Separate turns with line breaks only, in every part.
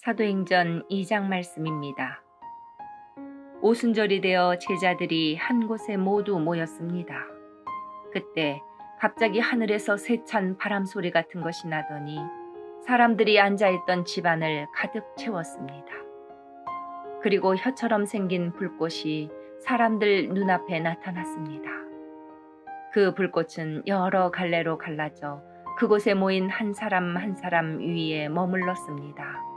사도행전 2장 말씀입니다. 오순절이 되어 제자들이 한 곳에 모두 모였습니다. 그때 갑자기 하늘에서 세찬 바람 소리 같은 것이 나더니 사람들이 앉아있던 집안을 가득 채웠습니다. 그리고 혀처럼 생긴 불꽃이 사람들 눈앞에 나타났습니다. 그 불꽃은 여러 갈래로 갈라져 그곳에 모인 한 사람 한 사람 위에 머물렀습니다.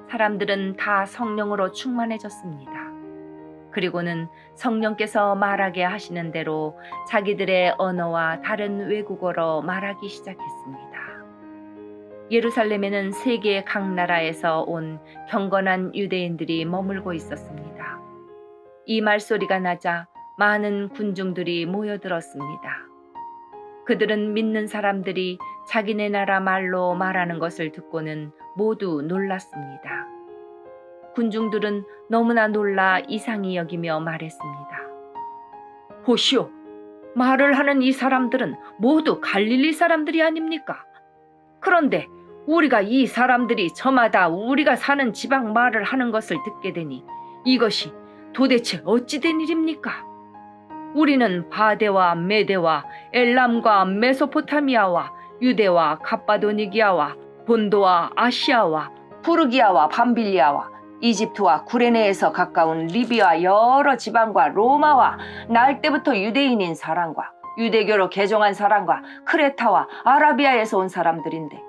사람들은 다 성령으로 충만해졌습니다. 그리고는 성령께서 말하게 하시는 대로 자기들의 언어와 다른 외국어로 말하기 시작했습니다. 예루살렘에는 세계 각 나라에서 온 경건한 유대인들이 머물고 있었습니다. 이 말소리가 나자 많은 군중들이 모여들었습니다. 그들은 믿는 사람들이 자기네 나라 말로 말하는 것을 듣고는 모두 놀랐습니다. 군중들은 너무나 놀라 이상히 여기며 말했습니다. 보시오, 말을 하는 이 사람들은 모두 갈릴리 사람들이 아닙니까? 그런데 우리가 이 사람들이 저마다 우리가 사는 지방 말을 하는 것을 듣게 되니 이것이 도대체 어찌 된 일입니까? 우리는 바데와 메데와 엘람과 메소포타미아와 유대와 갑바도니기아와 본도와 아시아와 부르기아와 밤빌리아와 이집트와 구레네에서 가까운 리비아 여러 지방과 로마와 날 때부터 유대인인 사람과 유대교로 개종한 사람과 크레타와 아라비아에서 온 사람들인데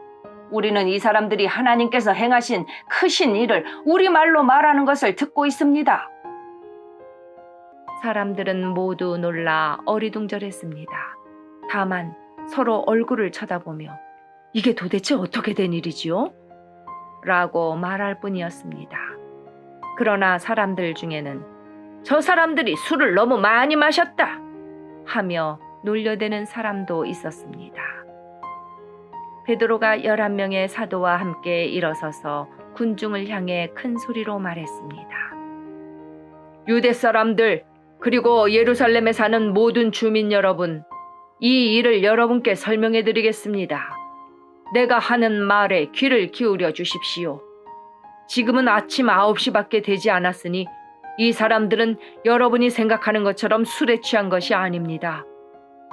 우리는 이 사람들이 하나님께서 행하신 크신 일을 우리말로 말하는 것을 듣고 있습니다. 사람들은 모두 놀라 어리둥절했습니다. 다만 서로 얼굴을 쳐다보며 이게 도대체 어떻게 된 일이지요? 라고 말할 뿐이었습니다. 그러나 사람들 중에는 저 사람들이 술을 너무 많이 마셨다 하며 놀려대는 사람도 있었습니다. 베드로가 11명의 사도와 함께 일어서서 군중을 향해 큰 소리로 말했습니다. 유대 사람들 그리고 예루살렘에 사는 모든 주민 여러분, 이 일을 여러분께 설명해 드리겠습니다. 내가 하는 말에 귀를 기울여 주십시오. 지금은 아침 9시밖에 되지 않았으니 이 사람들은 여러분이 생각하는 것처럼 술에 취한 것이 아닙니다.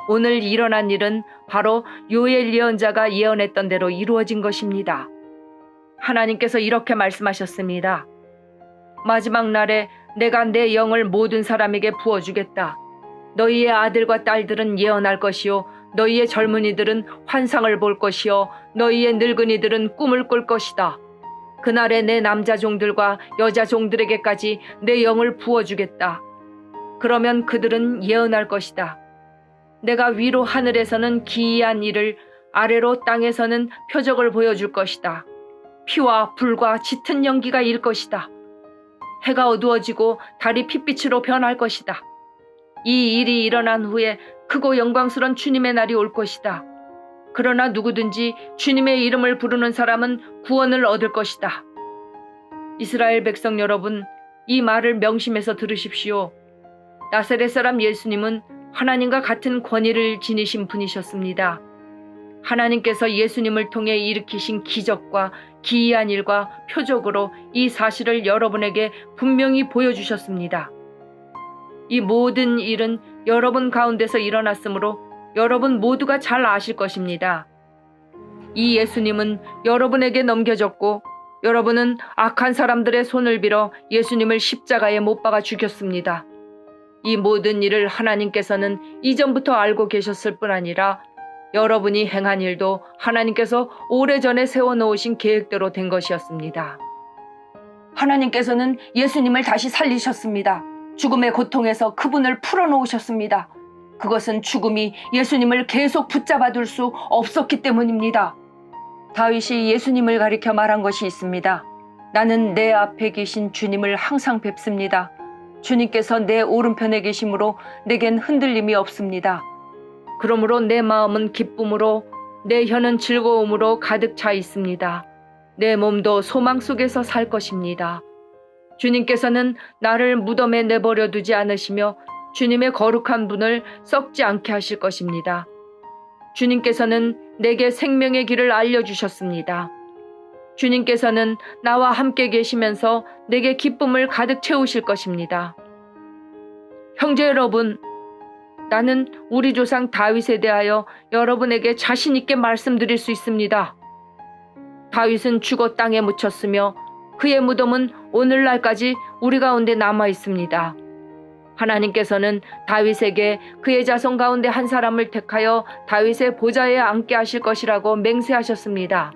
오늘 일어난 일은 바로 요엘 예언자가 예언했던 대로 이루어진 것입니다. 하나님께서 이렇게 말씀하셨습니다. 마지막 날에 내가 내 영을 모든 사람에게 부어주겠다. 너희의 아들과 딸들은 예언할 것이요 너희의 젊은이들은 환상을 볼 것이요 너희의 늙은이들은 꿈을 꿀 것이다. 그날에 내 남자 종들과 여자 종들에게까지 내 영을 부어주겠다. 그러면 그들은 예언할 것이다. 내가 위로 하늘에서는 기이한 일을 아래로 땅에서는 표적을 보여줄 것이다. 피와 불과 짙은 연기가 일 것이다. 해가 어두워지고 달이 핏빛으로 변할 것이다. 이 일이 일어난 후에 크고 영광스러운 주님의 날이 올 것이다. 그러나 누구든지 주님의 이름을 부르는 사람은 구원을 얻을 것이다. 이스라엘 백성 여러분, 이 말을 명심해서 들으십시오. 나사렛 사람 예수님은 하나님과 같은 권위를 지니신 분이셨습니다. 하나님께서 예수님을 통해 일으키신 기적과 기이한 일과 표적으로 이 사실을 여러분에게 분명히 보여주셨습니다. 이 모든 일은 여러분 가운데서 일어났으므로 여러분 모두가 잘 아실 것입니다. 이 예수님은 여러분에게 넘겨졌고 여러분은 악한 사람들의 손을 빌어 예수님을 십자가에 못 박아 죽였습니다. 이 모든 일을 하나님께서는 이전부터 알고 계셨을 뿐 아니라 여러분이 행한 일도 하나님께서 오래전에 세워놓으신 계획대로 된 것이었습니다. 하나님께서는 예수님을 다시 살리셨습니다. 죽음의 고통에서 그분을 풀어놓으셨습니다. 그것은 죽음이 예수님을 계속 붙잡아둘 수 없었기 때문입니다. 다윗이 예수님을 가리켜 말한 것이 있습니다. 나는 내 앞에 계신 주님을 항상 뵙습니다. 주님께서 내 오른편에 계심으로 내겐 흔들림이 없습니다. 그러므로 내 마음은 기쁨으로 내 혀는 즐거움으로 가득 차 있습니다. 내 몸도 소망 속에서 살 것입니다. 주님께서는 나를 무덤에 내버려 두지 않으시며 주님의 거룩한 분을 썩지 않게 하실 것입니다. 주님께서는 내게 생명의 길을 알려주셨습니다. 주님께서는 나와 함께 계시면서 내게 기쁨을 가득 채우실 것입니다. 형제 여러분, 나는 우리 조상 다윗에 대하여 여러분에게 자신 있게 말씀드릴 수 있습니다. 다윗은 죽어 땅에 묻혔으며 그의 무덤은 오늘날까지 우리 가운데 남아 있습니다. 하나님께서는 다윗에게 그의 자손 가운데 한 사람을 택하여 다윗의 보좌에 앉게 하실 것이라고 맹세하셨습니다.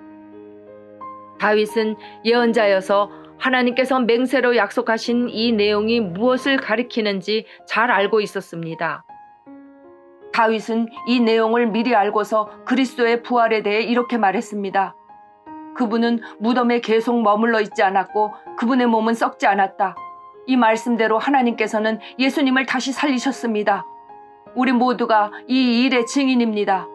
다윗은 예언자여서 하나님께서 맹세로 약속하신 이 내용이 무엇을 가리키는지 잘 알고 있었습니다. 다윗은 이 내용을 미리 알고서 그리스도의 부활에 대해 이렇게 말했습니다. 그분은 무덤에 계속 머물러 있지 않았고 그분의 몸은 썩지 않았다. 이 말씀대로 하나님께서는 예수님을 다시 살리셨습니다. 우리 모두가 이 일의 증인입니다.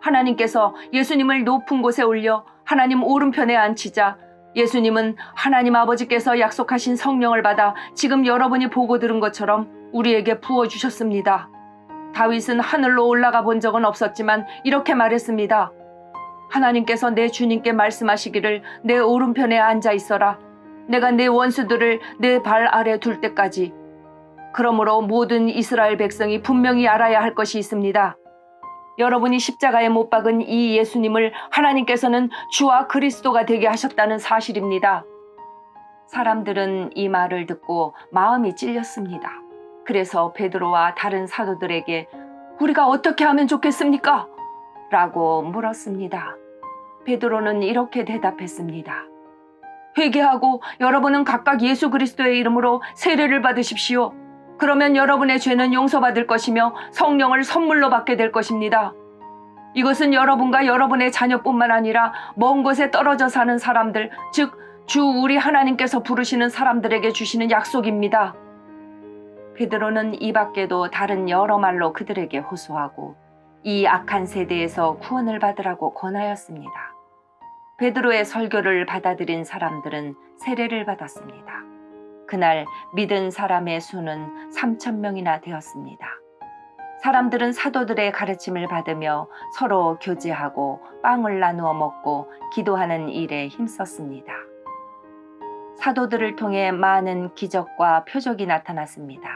하나님께서 예수님을 높은 곳에 올려 하나님 오른편에 앉히자 예수님은 하나님 아버지께서 약속하신 성령을 받아 지금 여러분이 보고 들은 것처럼 우리에게 부어주셨습니다. 다윗은 하늘로 올라가 본 적은 없었지만 이렇게 말했습니다. 하나님께서 내 주님께 말씀하시기를 내 오른편에 앉아 있어라. 내가 내 원수들을 내 발 아래 둘 때까지. 그러므로 모든 이스라엘 백성이 분명히 알아야 할 것이 있습니다. 여러분이 십자가에 못 박은 이 예수님을 하나님께서는 주와 그리스도가 되게 하셨다는 사실입니다. 사람들은 이 말을 듣고 마음이 찔렸습니다. 그래서 베드로와 다른 사도들에게 우리가 어떻게 하면 좋겠습니까? 라고 물었습니다. 베드로는 이렇게 대답했습니다. 회개하고 여러분은 각각 예수 그리스도의 이름으로 세례를 받으십시오. 그러면 여러분의 죄는 용서받을 것이며 성령을 선물로 받게 될 것입니다. 이것은 여러분과 여러분의 자녀뿐만 아니라 먼 곳에 떨어져 사는 사람들, 즉 주 우리 하나님께서 부르시는 사람들에게 주시는 약속입니다. 베드로는 이 밖에도 다른 여러 말로 그들에게 호소하고 이 악한 세대에서 구원을 받으라고 권하였습니다. 베드로의 설교를 받아들인 사람들은 세례를 받았습니다. 그날 믿은 사람의 수는 3,000명이나 되었습니다. 사람들은 사도들의 가르침을 받으며 서로 교제하고 빵을 나누어 먹고 기도하는 일에 힘썼습니다. 사도들을 통해 많은 기적과 표적이 나타났습니다.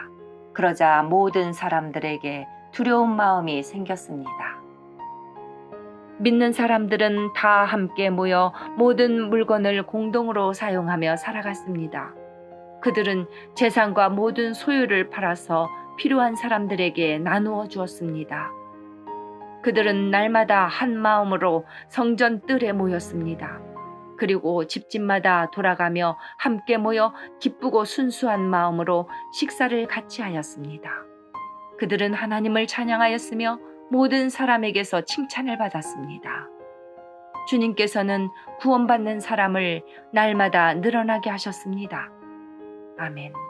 그러자 모든 사람들에게 두려운 마음이 생겼습니다. 믿는 사람들은 다 함께 모여 모든 물건을 공동으로 사용하며 살아갔습니다. 그들은 재산과 모든 소유를 팔아서 필요한 사람들에게 나누어 주었습니다. 그들은 날마다 한 마음으로 성전 뜰에 모였습니다. 그리고 집집마다 돌아가며 함께 모여 기쁘고 순수한 마음으로 식사를 같이 하였습니다. 그들은 하나님을 찬양하였으며 모든 사람에게서 칭찬을 받았습니다. 주님께서는 구원받는 사람을 날마다 늘어나게 하셨습니다. 아멘.